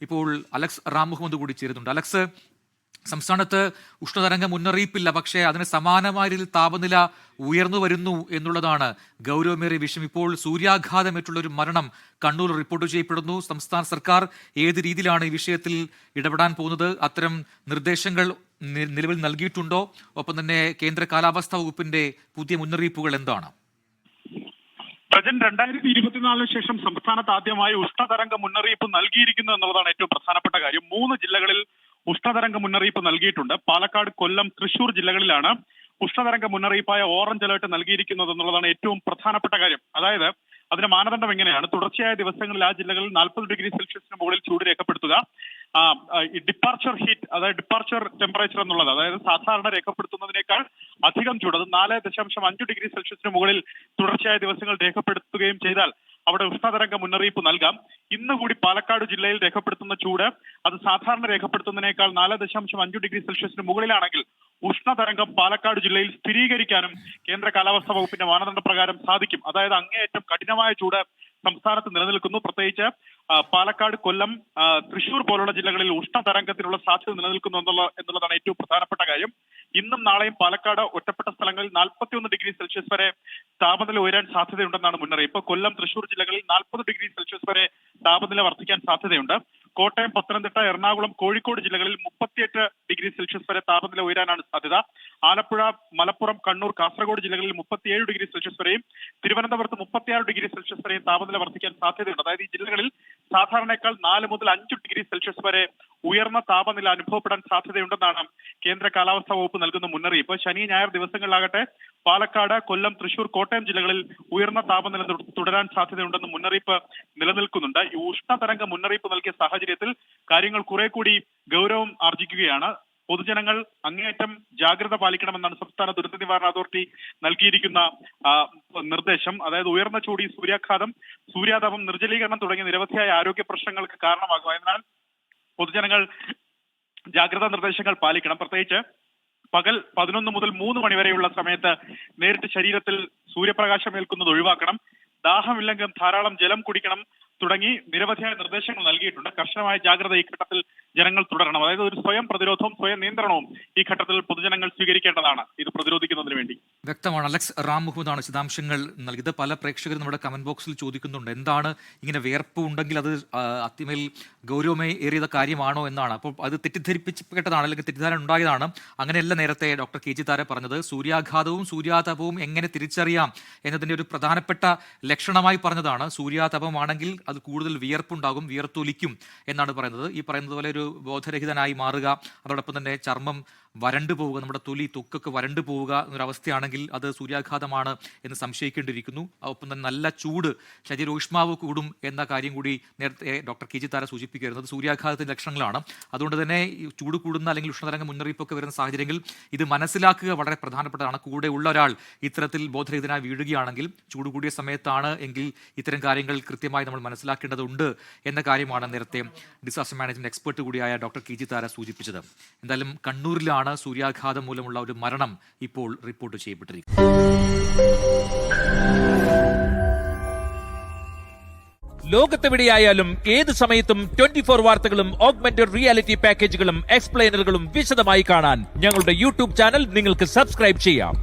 ഇപ്പോൾ അലക്സ് റാം മുഹമ്മദ് കൂടി ചേരുന്നുണ്ട്. അലക്സ്, സംസ്ഥാനത്ത് ഉഷ്ണതരംഗ മുന്നറിയിപ്പില്ല, പക്ഷേ അതിന് സമാനമായ രീതിയിൽ താപനില ഉയർന്നു വരുന്നു എന്നുള്ളതാണ് ഗൗരവമേറിയ വിഷയം. ഇപ്പോൾ സൂര്യാഘാതമേറ്റുള്ള ഒരു മരണം കണ്ണൂർ റിപ്പോർട്ട് ചെയ്യപ്പെടുന്നു. സംസ്ഥാന സർക്കാർ ഏത് രീതിയിലാണ് ഈ വിഷയത്തിൽ ഇടപെടാൻ പോകുന്നത്? അത്തരം നിർദ്ദേശങ്ങൾ നിലവിൽ നൽകിയിട്ടുണ്ടോ? ഒപ്പം തന്നെ കേന്ദ്ര കാലാവസ്ഥാ വകുപ്പിന്റെ പുതിയ മുന്നറിയിപ്പുകൾ എന്താണ്? പ്രജൻ 2024 ശേഷം സംസ്ഥാനത്ത് ആദ്യമായി ഉഷ്ണതരംഗ മുന്നറിയിപ്പ് നൽകിയിരിക്കുന്നു എന്നുള്ളതാണ് ഏറ്റവും പ്രധാനപ്പെട്ട കാര്യം. 3 ജില്ലകളിൽ ഉഷ്ണതരംഗ മുന്നറിയിപ്പ് നൽകിയിട്ടുണ്ട്. പാലക്കാട്, കൊല്ലം, തൃശൂർ ജില്ലകളിലാണ് ഉഷ്ണതരംഗ മുന്നറിയിപ്പായ ഓറഞ്ച് അലേർട്ട് നൽകിയിരിക്കുന്നത് എന്നുള്ളതാണ് ഏറ്റവും പ്രധാനപ്പെട്ട കാര്യം. അതായത് അതിന്റെ മാനദണ്ഡം എങ്ങനെയാണ്? തുടർച്ചയായ ദിവസങ്ങളിൽ ആ ജില്ലകളിൽ 40 ഡിഗ്രി സെൽഷ്യസിന് മുകളിൽ ചൂട് രേഖപ്പെടുത്തുക. ഡിപ്പാർച്ചർ ഹീറ്റ്, അതായത് ഡിപ്പാർച്ചർ ടെമ്പറേച്ചർ എന്നുള്ളത്, അതായത് സാധാരണ രേഖപ്പെടുത്തുന്നതിനേക്കാൾ അധികം ചൂട്, അത് 4.5 ഡിഗ്രി സെൽഷ്യസിന് മുകളിൽ തുടർച്ചയായ ദിവസങ്ങൾ രേഖപ്പെടുത്തുകയും ചെയ്താൽ അവിടെ ഉഷ്ണതരംഗ മുന്നറിയിപ്പ് നൽകാം. ഇന്നുകൂടി പാലക്കാട് ജില്ലയിൽ രേഖപ്പെടുത്തുന്ന ചൂട് അത് സാധാരണ രേഖപ്പെടുത്തുന്നതിനേക്കാൾ 4.5 ഡിഗ്രി സെൽഷ്യസിന് മുകളിലാണെങ്കിൽ ഉഷ്ണതരംഗം പാലക്കാട് ജില്ലയിൽ സ്ഥിരീകരിക്കാനും കേന്ദ്ര കാലാവസ്ഥാ വകുപ്പിന്റെ മാനദണ്ഡ പ്രകാരം സാധിക്കും. അതായത് അങ്ങേയറ്റം കഠിനമായ ചൂട് സംസ്ഥാനത്ത് നിലനിൽക്കുന്നു. പ്രത്യേകിച്ച് പാലക്കാട്, കൊല്ലം, തൃശൂർ പോലുള്ള ജില്ലകളിൽ ഉഷ്ണതരംഗത്തിനുള്ള സാധ്യത നിലനിൽക്കുന്നു എന്നുള്ളതാണ് ഏറ്റവും പ്രധാനപ്പെട്ട കാര്യം. ഇന്നും നാളെയും പാലക്കാട് ഒറ്റപ്പെട്ട സ്ഥലങ്ങളിൽ 41 ഡിഗ്രി സെൽഷ്യസ് വരെ താപനില ഉയരാൻ സാധ്യതയുണ്ടെന്നാണ് മുന്നറിയിപ്പ്. കൊല്ലം, തൃശൂർ ജില്ലകളിൽ 40 ഡിഗ്രി സെൽഷ്യസ് വരെ താപനില വർദ്ധിക്കാൻ സാധ്യതയുണ്ട്. കോട്ടയം, പത്തനംതിട്ട, എറണാകുളം, കോഴിക്കോട് ജില്ലകളിൽ 38 ഡിഗ്രി സെൽഷ്യസ് വരെ താപനില ഉയരാനാണ് സാധ്യത. ആലപ്പുഴ, മലപ്പുറം, കണ്ണൂർ, കാസർഗോഡ് ജില്ലകളിൽ 37 ഡിഗ്രി സെൽഷ്യസ് വരെയും തിരുവനന്തപുരത്ത് 36 ഡിഗ്രി സെൽഷ്യസ് വരെയും താപനില വർദ്ധിക്കാൻ സാധ്യതയുണ്ട്. അതായത് ഈ ജില്ലകളിൽ സാധാരണയേക്കാൾ 4 മുതൽ 5 ഡിഗ്രി സെൽഷ്യസ് വരെ ഉയർന്ന താപനില അനുഭവപ്പെടാൻ സാധ്യതയുണ്ടെന്നാണ് കേന്ദ്ര കാലാവസ്ഥാ വകുപ്പ് നൽകുന്ന മുന്നറിയിപ്പ്. ശനി, ഞായർ ദിവസങ്ങളിലാകട്ടെ പാലക്കാട്, കൊല്ലം, തൃശൂർ, കോട്ടയം ജില്ലകളിൽ ഉയർന്ന താപനില തുടരാൻ സാധ്യതയുണ്ടെന്ന് മുന്നറിയിപ്പ് നിലനിൽക്കുന്നുണ്ട്. ഈ ഉഷ്ണതരംഗ മുന്നറിയിപ്പ് നൽകിയ സാഹചര്യത്തിൽ കാര്യങ്ങൾ കുറെ കൂടി ഗൗരവം ആർജിക്കുകയാണ്. പൊതുജനങ്ങൾ അങ്ങേയറ്റം ജാഗ്രത പാലിക്കണമെന്നാണ് സംസ്ഥാന ദുരന്ത നിവാരണ അതോറിറ്റി നൽകിയിരിക്കുന്ന നിർദ്ദേശം. അതായത് ഉയർന്ന ചൂട്, സൂര്യാതപം, നിർജ്ജലീകരണം തുടങ്ങിയ നിരവധിയായ ആരോഗ്യ പ്രശ്നങ്ങൾക്ക് കാരണമാകും. അതിനാൽ പൊതുജനങ്ങൾ ജാഗ്രതാ നിർദ്ദേശങ്ങൾ പാലിക്കണം. പ്രത്യേകിച്ച് പകൽ 11 മുതൽ 3 മണി വരെയുള്ള സമയത്ത് നേരിട്ട് ശരീരത്തിൽ സൂര്യപ്രകാശം ഏൽക്കുന്നത് ഒഴിവാക്കണം. ദാഹമില്ലെങ്കിൽ ധാരാളം ജലം കുടിക്കണം തുടങ്ങി നിരവധിയായ നിർദ്ദേശങ്ങൾ നൽകിയിട്ടുണ്ട്. കർശനമായ ജാഗ്രത ഈ ഘട്ടത്തിൽ ജനങ്ങൾ തുടരണം. അതായത് ഒരു സ്വയം പ്രതിരോധവും സ്വയം നിയന്ത്രണവും ഈ ഘട്ടത്തിൽ പൊതുജനങ്ങൾ സ്വീകരിക്കേണ്ടതാണ് ഇത് പ്രതിരോധിക്കുന്നതിന് വേണ്ടി. വ്യക്തമാണ്. അലക്സ് റാം മുഹമ്മദാണ് വിശദാംശങ്ങൾ നൽകിയത്. പല പ്രേക്ഷകരും നമ്മുടെ കമന്റ് ബോക്സിൽ ചോദിക്കുന്നുണ്ട്, എന്താണ് ഇങ്ങനെ വിയർപ്പ് ഉണ്ടെങ്കിൽ അത് അത്തിമേൽ ഗൗരവമേറിയ കാര്യമാണോ എന്നാണ്. അപ്പോൾ അത് തെറ്റിദ്ധരിപ്പിക്കപ്പെട്ടതാണ്, അല്ലെങ്കിൽ തെറ്റിദ്ധാരണ ഉണ്ടായതാണ്. അങ്ങനെയല്ല നേരത്തെ ഡോക്ടർ കെ ജി താര പറഞ്ഞത്. സൂര്യാഘാതവും സൂര്യാതപവും എങ്ങനെ തിരിച്ചറിയാം എന്നതിൻ്റെ ഒരു പ്രധാനപ്പെട്ട ലക്ഷണമായി പറഞ്ഞതാണ്. സൂര്യാതപമാണെങ്കിൽ അത് കൂടുതൽ വിയർപ്പുണ്ടാകും, വിയർത്തൊലിക്കും എന്നാണ് പറയുന്നത്. ഈ പറയുന്നത് പോലെ ഒരു ബോധരഹിതനായി മാറുക, അതോടൊപ്പം തന്നെ ചർമ്മം വരണ്ടു പോവുക, നമ്മുടെ തൊക്കൊക്കെ വരണ്ടു പോവുക എന്നൊരവസ്ഥയാണെങ്കിൽ അത് സൂര്യാഘാതമാണ് എന്ന് സംശയിക്കേണ്ടിയിരിക്കുന്നു. ഒപ്പം തന്നെ നല്ല ചൂട്, ശരീരോഷ്മാവ് കൂടും എന്ന കാര്യം കൂടി നേരത്തെ ഡോക്ടർ കെ ജി താര സൂചിപ്പിക്കുന്നത് സൂര്യാഘാതത്തിൻ്റെ ലക്ഷണങ്ങളാണ്. അതുകൊണ്ട് തന്നെ ചൂട് കൂടുന്ന അല്ലെങ്കിൽ ഉഷ്ണതരംഗ മുന്നറിയിപ്പൊക്കെ വരുന്ന സാഹചര്യങ്ങളിൽ ഇത് മനസ്സിലാക്കുക വളരെ പ്രധാനപ്പെട്ടതാണ്. കൂടെ ഉള്ള ഒരാൾ ഇത്തരത്തിൽ ബോധരഹിതനായി വീഴുകയാണെങ്കിൽ ചൂട് കൂടിയ സമയത്താണ് എങ്കിൽ ഇത്തരം കാര്യങ്ങൾ കൃത്യമായി നമ്മൾ മനസ്സിലാക്കേണ്ടതുണ്ട് എന്ന കാര്യമാണ് നേരത്തെ ഡിസാസ്റ്റർ മാനേജ്മെന്റ് എക്സ്പെർട്ട് കൂടിയായ ഡോക്ടർ കെ ജി താര സൂചിപ്പിച്ചത്. എന്തായാലും കണ്ണൂരിലാണ് സൂര്യാഘാതം മൂലമുള്ള ഒരു മരണം ഇപ്പോൾ റിപ്പോർട്ട് ചെയ്യപ്പെട്ടിരിക്കുന്നത്. ലോകത്തെവിടെയായാലും ഏത് സമയത്തും 24 വാർത്തകളും ഓഗ്മെന്റഡ് റിയാലിറ്റി പാക്കേജുകളും എക്സ്പ്ലെയിനറുകളും വിശദമായി കാണാൻ ഞങ്ങളുടെ യൂട്യൂബ് ചാനൽ നിങ്ങൾക്ക് സബ്സ്ക്രൈബ് ചെയ്യാം.